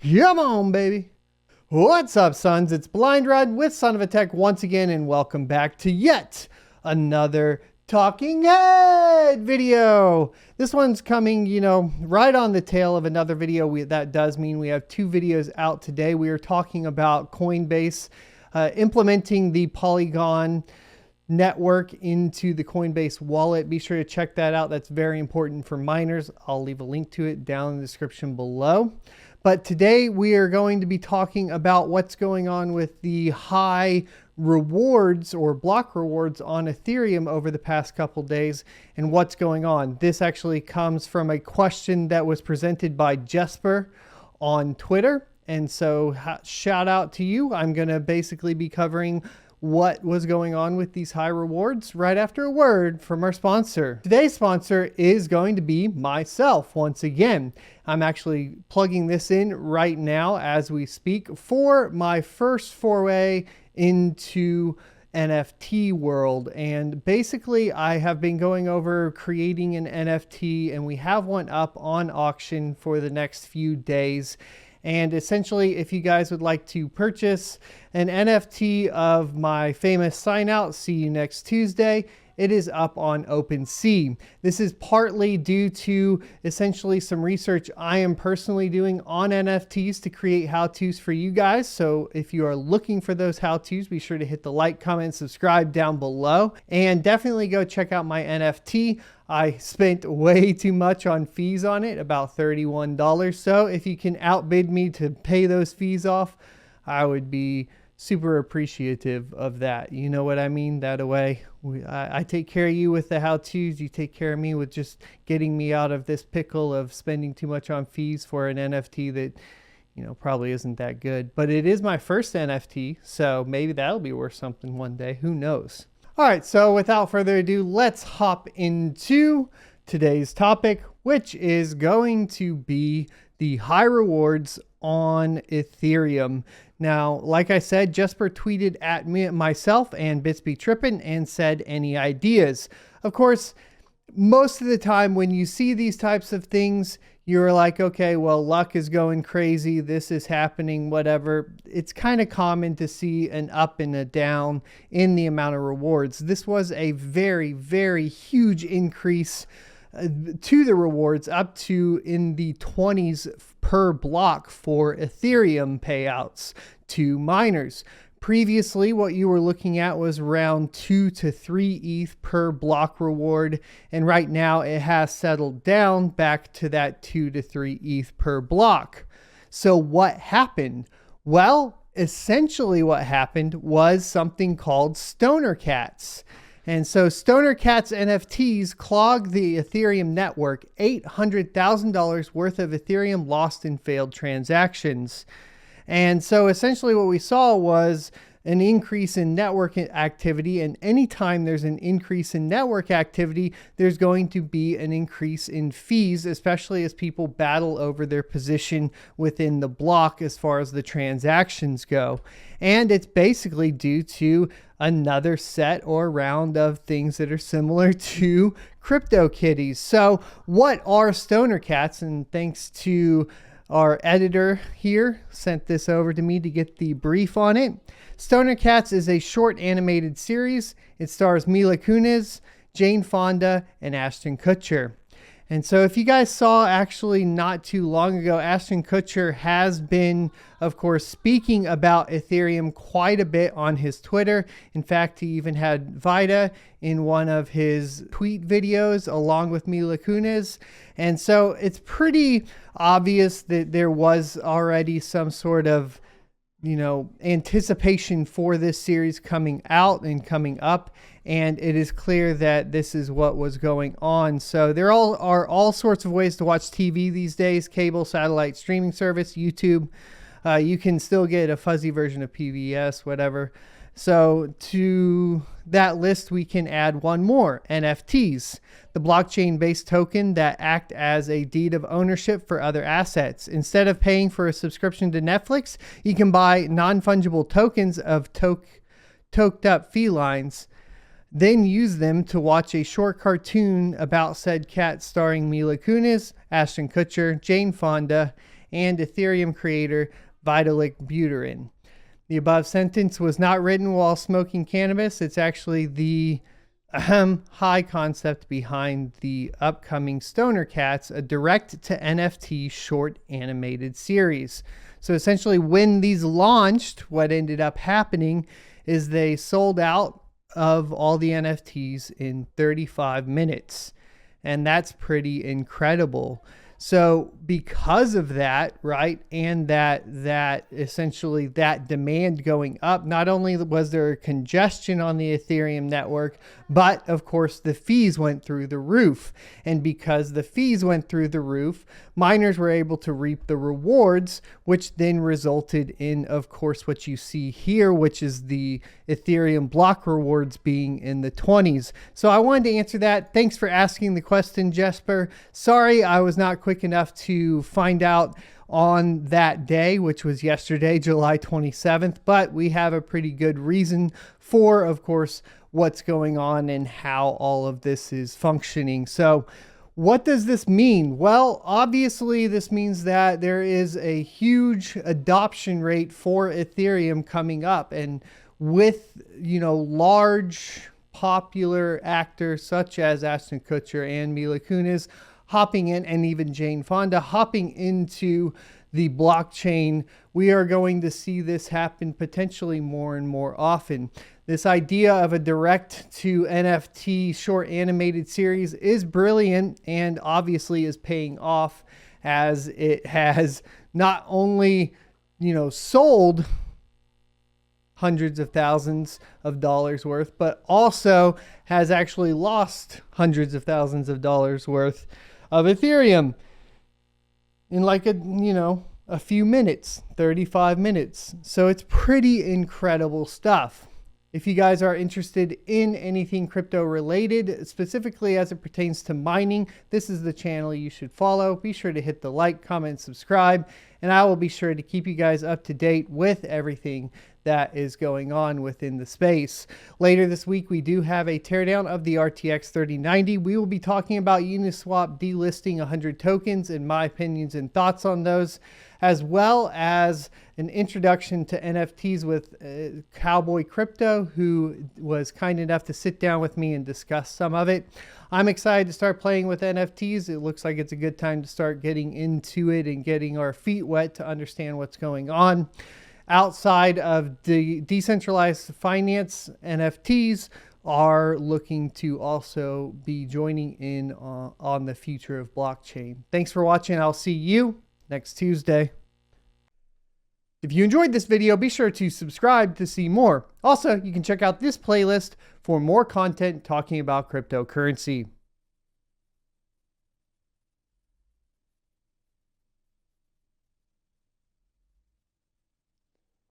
Come on, baby. What's up, sons? It's Blind Rod with Son of a Tech once again, and welcome back to yet another Talking Head video. This one's coming, right on the tail of another video. That does mean we have two videos out today. We are talking about Coinbase implementing the Polygon network into the Coinbase wallet. Be sure to check that out. That's very important for miners. I'll leave a link to it down in the description below. But today we are going to be talking about what's going on with the high rewards or block rewards on Ethereum over the past couple days and what's going on. This actually comes from a question that was presented by Jesper on Twitter. And so shout out to you. I'm going to basically be covering what was going on with these high rewards right after a word from our sponsor. Today's sponsor is going to be myself once again. I'm actually plugging this in right now as we speak for my first foray into NFT world. And basically I have been going over creating an NFT, and we have one up on auction for the next few days. And essentially, if you guys would like to purchase an NFT of my famous sign out, see you next Tuesday, it is up on OpenSea. This is partly due to essentially some research I am personally doing on NFTs to create how-tos for you guys. So if you are looking for those how-tos, be sure to hit the like, comment, subscribe down below, and definitely go check out my NFT. I spent way too much on fees on it, about $31. So if you can outbid me to pay those fees off, I would be super appreciative of that. You know what I mean? That way I take care of you with the how-tos. You take care of me with just getting me out of this pickle of spending too much on fees for an NFT that, probably isn't that good. But it is my first NFT, so maybe that'll be worth something one day. Who knows? All right, so without further ado, let's hop into today's topic, which is going to be the high rewards on Ethereum. Now, like I said, Jesper tweeted at myself and Bitsby Trippin and said, any ideas? Of course, most of the time when you see these types of things, you're like, okay, well, luck is going crazy. This is happening, whatever. It's kind of common to see an up and a down in the amount of rewards. This was a very, very huge increase to the rewards, up to in the 20s per block for Ethereum payouts to miners. Previously, what you were looking at was around 2 to 3 ETH per block reward. And right now it has settled down back to that 2 to 3 ETH per block. So what happened? Well, essentially what happened was something called Stoner Cats. And so Stoner Cats NFTs clogged the Ethereum network. $800,000 worth of Ethereum lost in failed transactions. And so essentially what we saw was an increase in network activity, and anytime there's an increase in network activity, there's going to be an increase in fees, especially as people battle over their position within the block as far as the transactions go. And it's basically due to another set or round of things that are similar to CryptoKitties. So what are Stoner Cats? And thanks to our editor here, sent this over to me to get the brief on it. Stoner Cats is a short animated series. It stars Mila Kunis, Jane Fonda, and Ashton Kutcher. And so if you guys saw actually not too long ago, Ashton Kutcher has been, of course, speaking about Ethereum quite a bit on his Twitter. In fact, he even had Vida in one of his tweet videos along with Mila Kunis. And so it's pretty obvious that there was already some sort of, anticipation for this series coming out and coming up. And it is clear that this is what was going on. So there are all sorts of ways to watch TV these days: cable, satellite, streaming service, YouTube. You can still get a fuzzy version of PBS, whatever. So to that list, we can add one more: NFTs, the blockchain-based token that act as a deed of ownership for other assets. Instead of paying for a subscription to Netflix, you can buy non-fungible tokens of toked up felines, then use them to watch a short cartoon about said cat starring Mila Kunis, Ashton Kutcher, Jane Fonda, and Ethereum creator Vitalik Buterin. The above sentence was not written while smoking cannabis. It's actually the high concept behind the upcoming Stoner Cats, a direct to NFT short animated series. So essentially when these launched, what ended up happening is they sold out of all the NFTs in 35 minutes. And that's pretty incredible. So because of that, right, and that essentially that demand going up, not only was there congestion on the Ethereum network, but of course the fees went through the roof. And because the fees went through the roof, miners were able to reap the rewards, which then resulted in, of course, what you see here, which is the Ethereum block rewards being in the 20s. So I wanted to answer that. Thanks for asking the question, Jesper. Sorry, I was not quick enough to find out on that day, which was yesterday, July 27th, but we have a pretty good reason for, of course, what's going on and how all of this is functioning. So what does this mean? Well, obviously this means that there is a huge adoption rate for Ethereum coming up, and with, large popular actors such as Ashton Kutcher and Mila Kunis hopping in, and even Jane Fonda hopping into the blockchain, we are going to see this happen potentially more and more often. This idea of a direct to NFT short animated series is brilliant and obviously is paying off, as it has not only, sold hundreds of thousands of dollars worth, but also has actually lost hundreds of thousands of dollars worth of Ethereum in like a few minutes, 35 minutes. So it's pretty incredible stuff. If you guys are interested in anything crypto related, specifically as it pertains to mining, this is the channel you should follow. Be sure to hit the like, comment, subscribe, and I will be sure to keep you guys up to date with everything that is going on within the space. Later this week, we do have a teardown of the RTX 3090. We will be talking about Uniswap delisting 100 tokens and my opinions and thoughts on those, as well as an introduction to NFTs with Cowboy Crypto, who was kind enough to sit down with me and discuss some of it. I'm excited to start playing with NFTs. It looks like it's a good time to start getting into it and getting our feet wet to understand what's going on. Outside of the decentralized finance, NFTs are looking to also be joining in on the future of blockchain. Thanks for watching. I'll see you next Tuesday. If you enjoyed this video, be sure to subscribe to see more. Also, you can check out this playlist for more content talking about cryptocurrency.